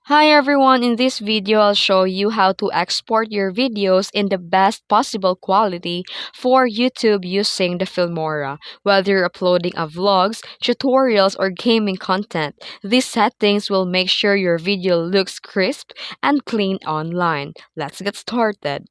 Hi everyone, in this video I'll show you how to export your videos in the best possible quality for YouTube using the Filmora. Whether you're uploading a vlogs, tutorials, or gaming content, these settings will make sure your video looks crisp and clean online. Let's get started.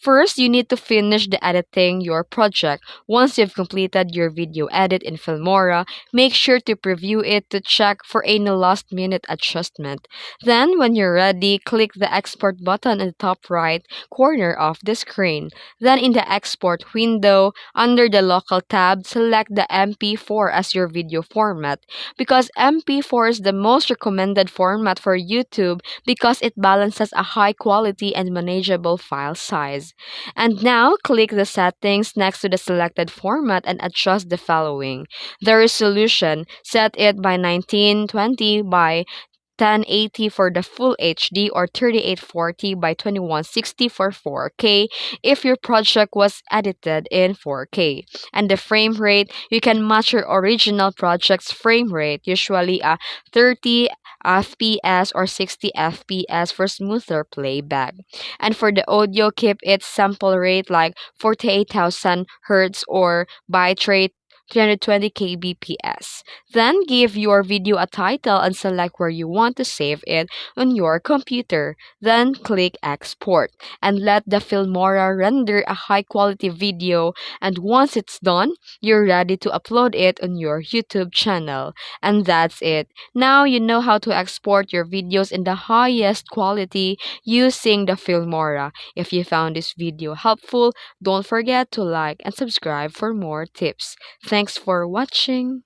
First, you need to finish the editing your project. Once you've completed your video edit in Filmora, make sure to preview it to check for any last minute adjustment. Then, when you're ready, click the export button in the top right corner of the screen. Then in the export window, under the local tab, select the MP4 as your video format. Because MP4 is the most recommended format for YouTube because it balances a high quality and manageable file size. And now click the settings next to the selected format and adjust the following. The resolution, set it by 1920 by 1080 for the full HD or 3840 by 2160 for 4K if your project was edited in 4K. And the frame rate, you can match your original project's frame rate, usually a 30 FPS or 60 FPS for smoother playback. And for the audio, keep its sample rate like 48,000 Hz or bitrate 320 kbps. Then give your video a title and select where you want to save it on your computer. Then click export and let the Filmora render a high quality video, and once it's done, you're ready to upload it on your YouTube channel. And that's it. Now you know how to export your videos in the highest quality using the Filmora. If you found this video helpful, don't forget to like and subscribe for more tips. Thanks for watching.